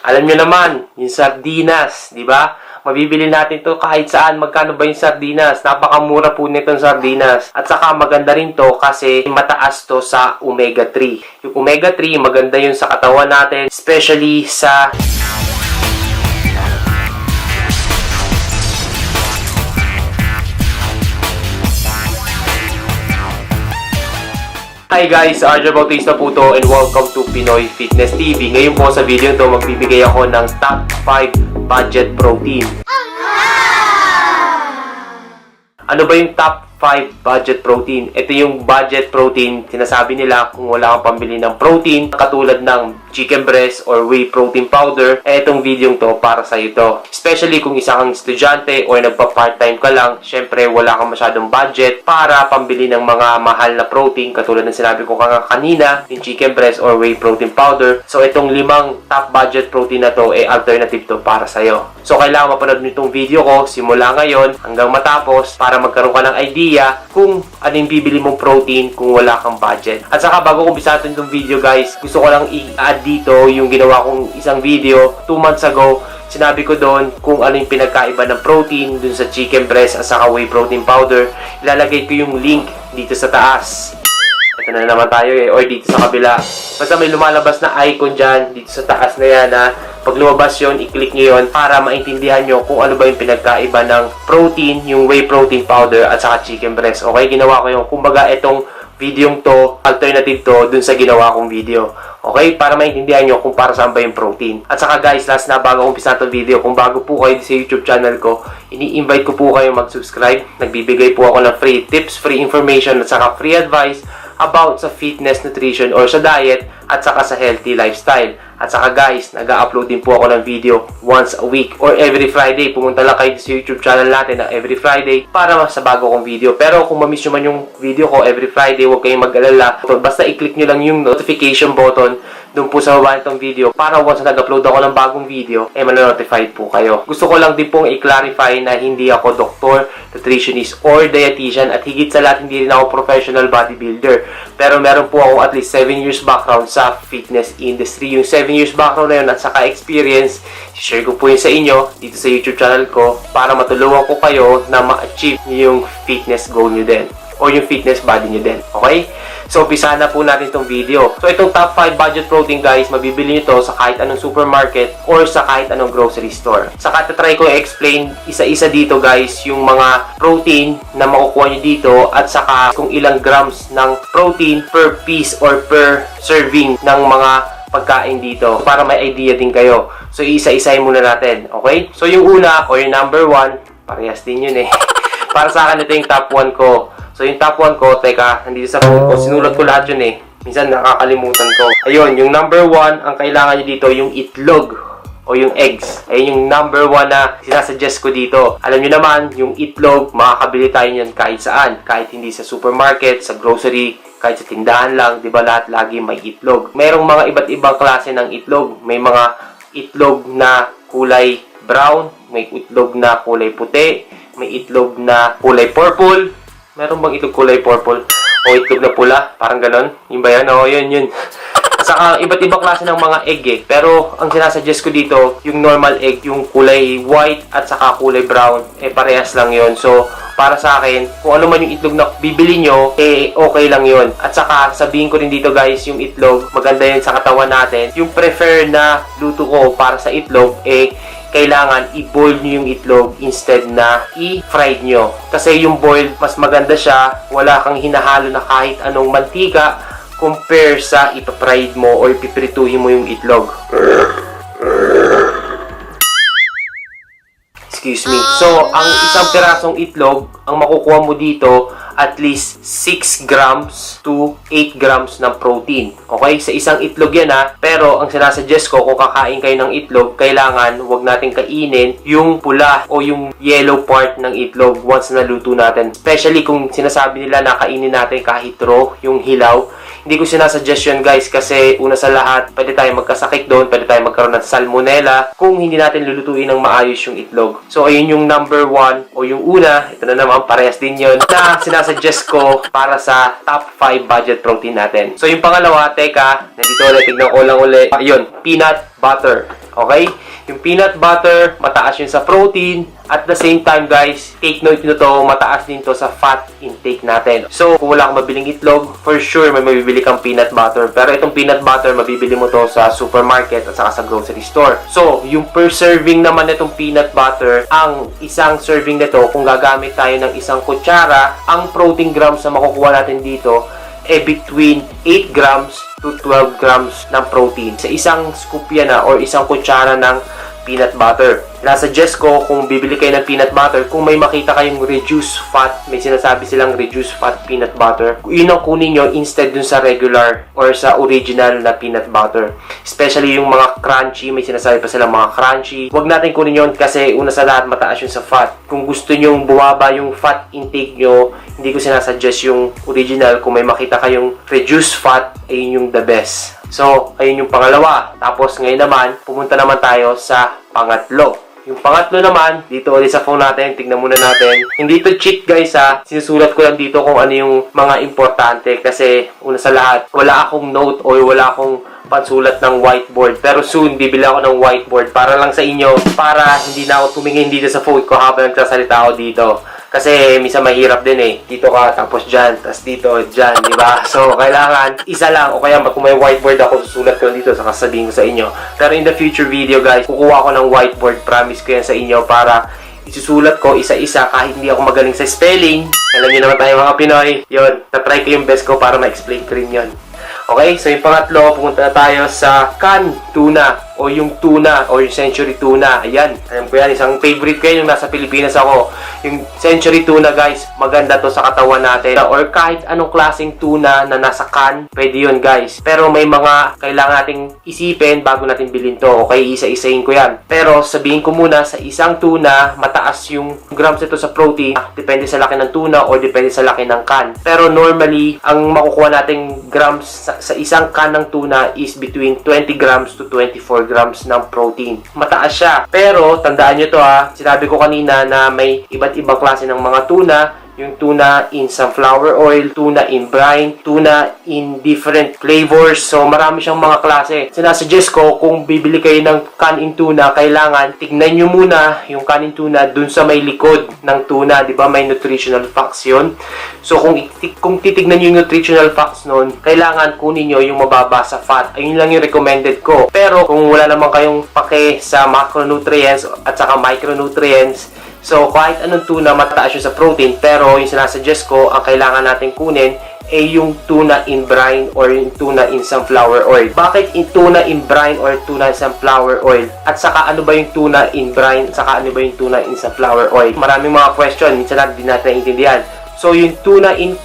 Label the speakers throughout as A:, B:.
A: Alam nyo naman, yung sardinas, di ba? Mabibili natin to kahit saan. Magkano ba yung sardinas? Napakamura po nitong sardinas. At saka maganda rin to kasi mataas to sa omega-3. Yung omega-3, maganda yun sa katawan natin, especially sa Hi guys, Arjo Bautista po to and welcome to Pinoy Fitness TV. Ngayon po sa video to magbibigay ako ng top 5 budget protein. Ano ba yung top 5 budget protein? Ito yung budget protein, sinasabi nila kung wala kang pambili ng protein katulad ng chicken breast or whey protein powder, itong video to para sa ito. Especially kung isa kang estudyante or nagpa-part-time ka lang, syempre wala kang masyadong budget para pambili ng mga mahal na protein katulad ng sinabi ko kanina, yung chicken breast or whey protein powder. So itong 5 top budget protein na to alternative to para sa iyo. So kailangan mapanood mo itong video ko simula ngayon hanggang matapos para magkaroon ka ng idea kung ano yung bibili mong protein kung wala kang budget. At saka bago ko umpisahan itong video guys, gusto ko lang i-add dito yung ginawa kong isang video 2 months ago. Sinabi ko doon kung ano yung pinagkaiba ng protein dun sa chicken breast at saka whey protein powder. Ilalagay ko yung link dito sa taas. Ito na naman tayo or dito sa kabila. Basta may lumalabas na icon dyan dito sa taas na yan ha. Pag lumabas yun, i-click nyo yun para maintindihan nyo kung ano ba yung pinagkaiba ng protein, yung whey protein powder at saka chicken breast. Okay, ginawa ko yung kumbaga itong video to, alternative to dun sa ginawa kong video. Okay, para maintindihan nyo kung para saan ba yung protein. At saka guys, last na bago umpisa itong video, kung bago po kayo sa YouTube channel ko, ini-invite ko po kayo mag-subscribe. Nagbibigay po ako ng free tips, free information at saka free advice about sa fitness, nutrition or sa diet at saka sa healthy lifestyle. At saka guys, nag-upload din po ako ng video once a week or every Friday. Pumunta lang kayo sa YouTube channel natin na every Friday para sa bago kong video. Pero kung ma-miss nyo man yung video ko every Friday, huwag kayong mag-alala. Basta i-click nyo lang yung notification button doon po sa baba nitong video para once na nag-upload ako ng bagong video, manonotified po kayo. Gusto ko lang din pong i-clarify na hindi ako doktor, nutritionist, or dietitian at higit sa lahat hindi rin ako professional bodybuilder. Pero meron po ako at least 7 years background sa fitness industry. Yung 7 years background na yun at saka experience, share ko po yun sa inyo dito sa YouTube channel ko para matulungan ko kayo na ma-achieve yung fitness goal nyo din o yung fitness body nyo din. Okay? So, umpisa na po natin itong video. So, itong top 5 budget protein guys, mabibili nyo ito sa kahit anong supermarket or sa kahit anong grocery store. Saka, try ko i-explain isa-isa dito guys, yung mga protein na makukuha nyo dito at saka kung ilang grams ng protein per piece or per serving ng mga pagkain dito para may idea din kayo. So, isa-isahin muna natin. Okay? So, yung una o yung number 1, parehas din yun eh. Para sa akin, ito yung top 1 ko. So, yung top 1 ko, teka, nandito sa phone ko, sinulat ko lahat yun eh. Minsan nakakalimutan ko. Ayun, yung number 1, ang kailangan nyo dito, yung itlog o yung eggs. Ayun yung number 1 na sinasuggest ko dito. Alam nyo naman, yung itlog, makakabili tayo nyan kahit saan. Kahit hindi sa supermarket, sa grocery, kahit sa tindahan lang, di ba lahat lagi may itlog. Merong mga iba't ibang klase ng itlog. May mga itlog na kulay brown, may itlog na kulay puti, may itlog na kulay purple. Meron bang itlog kulay purple? O itlog na pula? Parang ganon? Yun ba yan? O, yun. At saka, iba't ibang klase ng mga egg eh. Pero, ang sinasuggest ko dito, yung normal egg, yung kulay white at saka kulay brown, parehas lang yun. So, para sa akin, kung ano man yung itlog na bibili nyo, okay lang yun. At saka, sabihin ko rin dito guys, yung itlog, maganda yun sa katawan natin. Yung prefer na luto ko para sa itlog, kailangan i-boil nyo yung itlog instead na i-fried nyo. Kasi yung boiled, mas maganda siya. Wala kang hinahalo na kahit anong mantika compare sa ipa-fried mo o ipiprituhin mo yung itlog. Excuse me. So, ang isang pirasong itlog, ang makukuha mo dito, at least 6 grams to 8 grams ng protein. Okay? Sa isang itlog yan ha. Pero, ang sinasuggest ko, kung kakain kayo ng itlog, kailangan huwag natin kainin yung pula o yung yellow part ng itlog once na luto natin. Especially kung sinasabi nila na kainin natin kahit raw, yung hilaw. Hindi ko sinasuggest yun guys kasi una sa lahat, pwede tayo magkasakit doon, pwede tayo magkaroon ng salmonella kung hindi natin lulutuin ng maayos yung itlog. So, ayun yung number 1 o yung una, ito na naman, parehas din yun, na sinasuggest ko para sa top 5 budget protein natin. So, yung pangalawa, teka, nandito ulit, tignan ko lang ulit. Ayun, peanut butter. Okay? Yung peanut butter, mataas yun sa protein. At the same time, guys, take note nyo to, mataas din to sa fat intake natin. So, kung wala kang mabiling itlog, for sure may mabibili kang peanut butter. Pero itong peanut butter, mabibili mo to sa supermarket at saka sa grocery store. So, yung per serving naman itong peanut butter, ang isang serving nito, kung gagamit tayo ng isang kutsara, ang protein grams na makukuha natin dito, between 8 grams to 12 grams ng protein. Sa isang scoop yan or isang kutsara ng peanut butter. Nasuggest ko kung bibili kayo ng peanut butter, kung may makita kayong reduced fat, may sinasabi silang reduced fat peanut butter, yun ang kunin nyo instead dun sa regular or sa original na peanut butter. Especially yung mga crunchy, may sinasabi pa silang mga crunchy. Huwag natin kunin yun kasi una sa lahat mataas yun sa fat. Kung gusto nyo bumaba yung fat intake nyo, hindi ko sinasuggest yung original. Kung may makita kayong reduced fat, ayun yung the best. So, ayun yung pangalawa. Tapos ngayon naman, pumunta naman tayo sa pangatlo. Yung pangatlo naman, dito ulit sa phone natin, tignan muna natin. Hindi to cheat guys ha, sinusulat ko lang dito kung ano yung mga importante kasi una sa lahat, wala akong note o wala akong pansulat ng whiteboard. Pero soon, bibili ako ng whiteboard para lang sa inyo, para hindi na ako tumingin dito sa phone ko habang nagsasalita ako dito. Kasi minsan mahirap din eh. Dito ka, tapos dyan, tapos dito, dyan, di ba? So, kailangan isa lang. O kaya kung may whiteboard ako, susulat ko dito, saka sabihin ko sa inyo. Pero in the future video, guys, kukuha ko ng whiteboard. Promise ko yan sa inyo para isusulat ko isa-isa kahit hindi ako magaling sa spelling. Alam niyo naman tayo mga Pinoy. Yun, na-try ko yung best ko para ma-explain ko rin yun. Okay, so yung pangatlo, pumunta na tayo sa canned tuna o yung tuna o yung century tuna. Ayan, alam ko yan, isang favorite ko yung nasa Pilipinas ako. Yung century tuna guys, maganda to sa katawan natin. Or kahit anong klaseng tuna na nasa can, pwede yun guys. Pero may mga kailangan nating isipin bago natin bilhin to. Okay, isa-isahin ko yan. Pero sabihin ko muna, sa isang tuna, mataas yung grams ito sa protein. Depende sa laki ng tuna or depende sa laki ng can. Pero normally, ang makukuha nating grams sa isang can ng tuna is between 20 grams to 24 grams ng protein. Mataas siya. Pero, tandaan nyo to ha, sinabi ko kanina na may iba't ibang klase ng mga tuna. Yung tuna in sunflower oil, tuna in brine, tuna in different flavors. So, marami siyang mga klase. Sinasuggest ko, kung bibili kayo ng kanin tuna, kailangan tignan nyo muna yung kanin tuna dun sa may likod ng tuna. Diba? May nutritional facts yun. So, kung titignan nyo yung nutritional facts nun, kailangan kunin nyo yung mababa sa fat. Ayun lang yung recommended ko. Pero, kung wala naman kayong pake sa macronutrients at saka micronutrients, so, kahit anong tuna, mataas yun sa protein. Pero, yung sinasuggest ko, ang kailangan natin kunin ay yung tuna in brine or yung tuna in sunflower oil. Bakit yung tuna in brine or tuna in sunflower oil? At saka, ano ba yung tuna in brine? At saka, ano ba yung tuna in sunflower oil? Maraming mga question. Minsan natin din natin naiintindihan. So, yung tuna in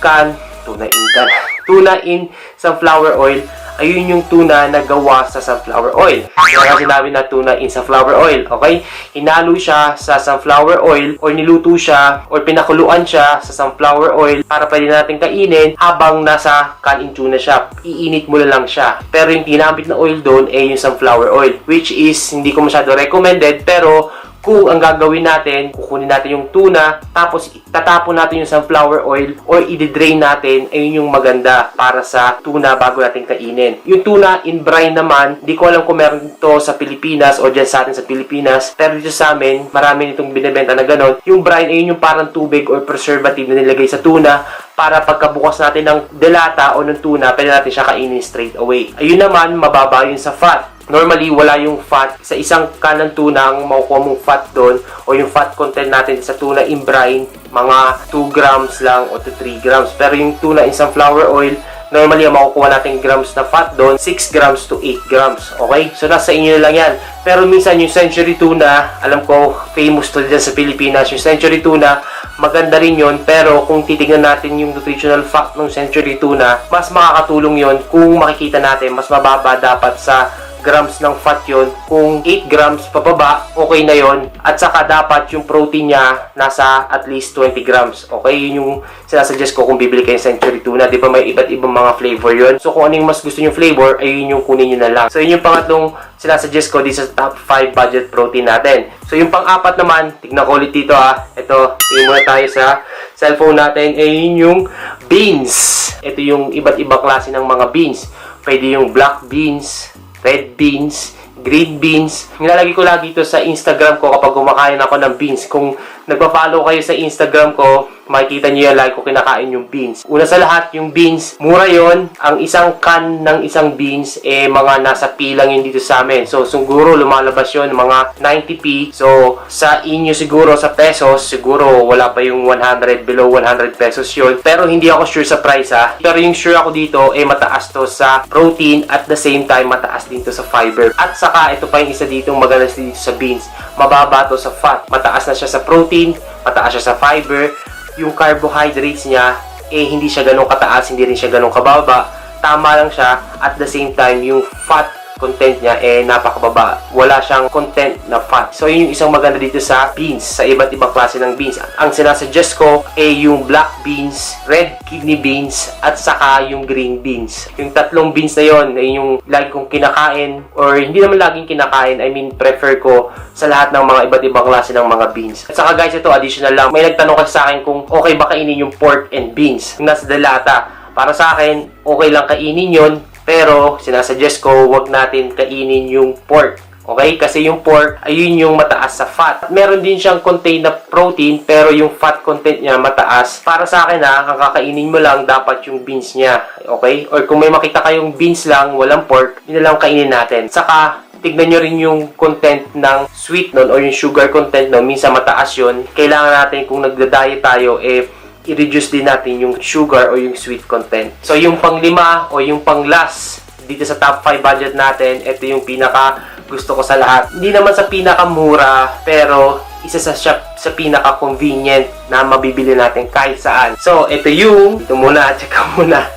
A: sunflower oil, ayun yung tuna na gawa sa sunflower oil. Kaya sinabi na tuna in sunflower oil, okay? Hinalo siya sa sunflower oil or niluto siya or pinakuluan siya sa sunflower oil para pwede natin kainin habang nasa kanin tuna siya. Iinit mo lang siya. Pero yung ginamit na oil doon ay yung sunflower oil, which is hindi ko masyado recommended, pero kung ang gagawin natin, kukunin natin yung tuna, tapos tatapon natin yung sunflower oil or i-drain natin, ayun yung maganda para sa tuna bago natin kainin. Yung tuna in brine naman, di ko alam kung meron to sa Pilipinas o dyan sa atin sa Pilipinas, pero dito sa amin, marami nitong binibenta na ganon. Yung brine, ayun yung parang tubig or preservative na nilagay sa tuna para pagkabukas natin ng delata o ng tuna, pwede natin siya kainin straight away. Ayun naman, mababa yun sa fat. Normally, wala yung fat. Sa isang kanang tuna, ang makukuha mong fat doon o yung fat content natin sa tuna in brine, mga 2 grams lang o to 3 grams. Pero yung tuna in sunflower oil, normally, ang makukuha natin grams na fat doon, 6 grams to 8 grams. Okay? So, nasa inyo na lang yan. Pero minsan, yung century tuna, alam ko, famous to dyan sa Pilipinas. Yung century tuna, maganda rin yun. Pero kung titignan natin yung nutritional fact ng century tuna, mas makakatulong yun kung makikita natin, mas mababa dapat sa grams ng fat yon. Kung 8 grams pababa, okay na yon. At saka dapat yung protein niya nasa at least 20 grams. Okay, yun yung sinasuggest ko kung bibili kayo ng century tuna. Di ba may iba't ibang mga flavor yon. So kung ano yung mas gusto yung flavor, ayun yung kunin nyo na lang. So yun yung pangatlong sinasuggest ko dito sa top 5 budget protein natin. So yung pang-apat naman, tignan ko ulit dito ha. Ito, tingin muna tayo sa cellphone natin. Ayun yung beans. Ito yung iba't ibang klase ng mga beans. Pwede yung black beans, red beans, green beans. Nilalagay ko lagi ito sa Instagram ko kapag kumakain ako ng beans. Kung nagpa-follow kayo sa Instagram ko, makikita nyo yan lagi ko kinakain yung beans. Una sa lahat, yung beans, mura yon. Ang isang can ng isang beans, mga nasa P lang yun dito sa amin. So, siguro lumalabas yun, mga 90p. So, sa inyo siguro, sa pesos, siguro wala pa yung 100, below 100 pesos yun. Pero hindi ako sure sa price ha. Pero yung sure ako dito, mataas to sa protein at the same time, mataas din to sa fiber. At saka, ito pa yung isa dito, maganda dito sa beans. Mababa to sa fat. Mataas na siya sa protein, mataas siya sa fiber. Yung carbohydrates niya, hindi siya ganun kataas, hindi rin siya ganun kababa. Tama lang siya. At the same time, yung fat content niya, napakababa. Wala siyang content na fat. So, yun yung isang maganda dito sa beans, sa iba't ibang klase ng beans. Ang sinasuggest ko, yung black beans, red kidney beans, at saka yung green beans. Yung tatlong beans na yun, yung lagi kong kinakain, or hindi naman laging kinakain, I mean, prefer ko sa lahat ng mga iba't ibang klase ng mga beans. At saka guys, ito, additional lang. May nagtanong kasi sa akin kung okay ba kainin yung pork and beans. Yung nasa dalata. Para sa akin, okay lang kainin yun. Pero, sinasuggest ko, wag natin kainin yung pork. Okay? Kasi yung pork, ayun yung mataas sa fat. Meron din siyang contain na protein, pero yung fat content niya mataas. Para sa akin ang kakainin mo lang dapat yung beans niya. Okay? Or kung may makita kayong beans lang, walang pork, yun na lang kainin natin. Saka, tignan nyo rin yung content ng sweet nun, o yung sugar content nun. Minsan mataas yun. Kailangan natin, kung nagda-diet tayo, i-reduce din natin yung sugar o yung sweet content. So, yung pang-5 o yung pang-last dito sa top 5 budget natin, ito yung pinaka gusto ko sa lahat. Hindi naman sa pinakamura, pero isa sa pinaka-convenient na mabibili natin kahit saan. So, ito muna, tsaka muna.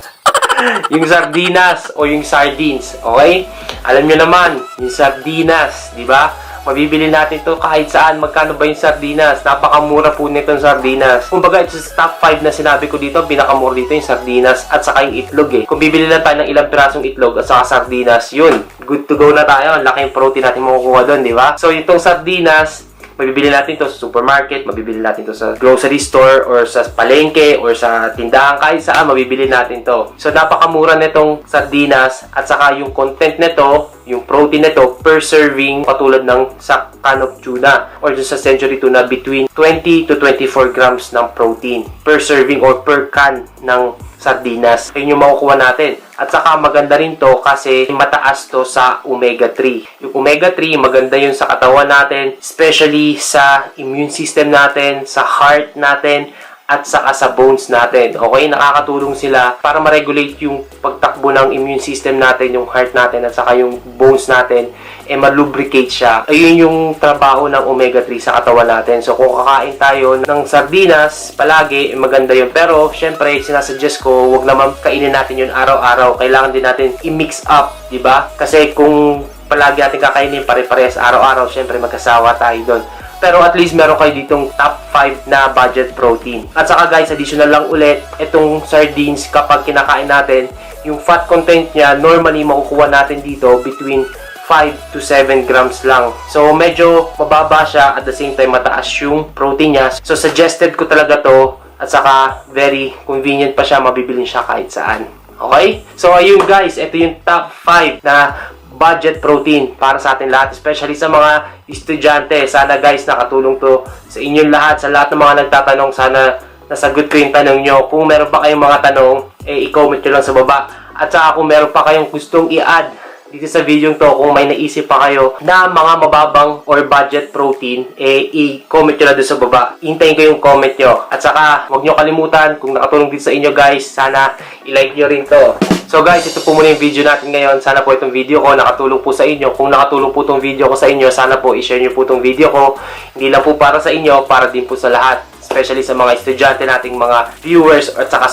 A: Yung sardinas o yung sardines, okay? Alam nyo naman, yung sardinas, di ba? Mabibili natin to kahit saan. Magkano ba yung sardinas? Napakamura po nitong sardinas. Kumbaga, ito sa top 5 na sinabi ko dito, pinakamura dito yung sardinas at saka yung itlog Kung bibili lang tayo ng ilang pirasong itlog at saka sardinas, yun. Good to go na tayo. Ang laking protein natin makukuha doon, di ba? So, itong sardinas, mabibili natin to sa supermarket, mabibili natin to sa grocery store, or sa palengke, or sa tindahan, kahit saan mabibili natin to. So, napakamura nitong sardinas, at saka yung content nito, yung protein nito, per serving, patulad ng sa can of tuna, or sa century tuna, between 20 to 24 grams ng protein, per serving or per can ng sardinas. Yun yung makukuha natin. At saka maganda rin to kasi mataas to sa omega-3. Yung omega-3, maganda yun sa katawan natin, especially sa immune system natin, sa heart natin, at saka sa bones natin. Okay? Nakakatulong sila para ma-regulate yung pagtakbo ng immune system natin, yung heart natin, at saka yung bones natin, ma-lubricate siya. Ayun yung trabaho ng omega-3 sa katawan natin. So, kung kakain tayo ng sardinas, palagi, maganda yun. Pero, syempre, sinasuggest ko, wag naman kainin natin yun araw-araw. Kailangan din natin i-mix up, di ba? Kasi kung palagi natin kakainin pare-parehas araw-araw, syempre, magkasawa tayo doon. Pero at least meron kayo ditong top 5 na budget protein. At saka guys, additional lang ulit, itong sardines kapag kinakain natin, yung fat content niya, normally makukuha natin dito between 5 to 7 grams lang. So, medyo mababa siya, at the same time mataas yung protein niya. So, suggested ko talaga to, at saka very convenient pa siya, mabibilin siya kahit saan. Okay? So, ayun guys, ito yung top 5 na budget protein para sa atin lahat, especially sa mga estudyante. Sana guys, nakatulong to sa inyong lahat, sa lahat ng mga nagtatanong. Sana nasagot ko yung tanong nyo. Kung meron pa kayong mga tanong, i-comment nyo lang sa baba. At saka kung meron pa kayong gustong i-add dito sa video to, kung may naisip pa kayo na mga mababang or budget protein, i-comment nyo na doon sa baba. Hintayin ko yung comment nyo. At saka, huwag nyo kalimutan, kung nakatulong dito sa inyo guys, sana i-like nyo rin to. So guys, ito po muna yung video natin ngayon. Sana po itong video ko nakatulong po sa inyo. Kung nakatulong po itong video ko sa inyo, sana po i-share nyo po itong video ko. Hindi lang po para sa inyo, para din po sa lahat. Especially sa mga estudyante nating mga viewers at sa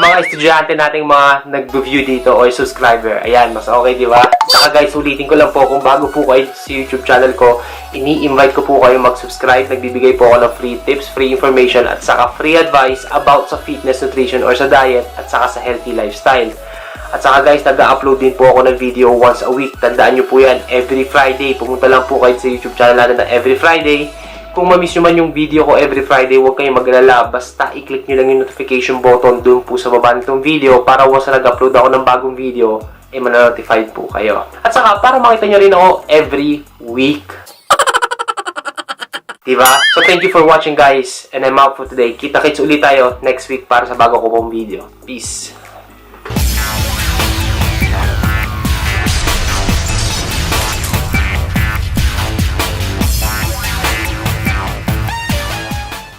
A: mga estudyante nating mga nag-view dito o subscriber. Ayan, mas okay, di ba? Saka guys, ulitin ko lang po, kung bago po kayo sa YouTube channel ko, ini-invite ko po kayo mag-subscribe. Nagbibigay po ako ng free tips, free information, at saka free advice about sa fitness, nutrition, or sa diet, at saka sa healthy lifestyle. At saka guys, nag-upload din po ako ng video once a week. Tandaan nyo po yan, every Friday. Pumunta lang po kayo sa YouTube channel natin na every Friday. Kung ma-miss nyo man yung video ko every Friday, huwag kayong mag-alala. Basta i-click nyo lang yung notification button dun po sa baba nitong video para once na nag-upload ako ng bagong video, i-notified po kayo. At saka, para makita nyo rin ako every week. Diba? So, thank you for watching guys. And I'm out for today. Kita-kits ulit tayo next week para sa bago ko pong video. Peace!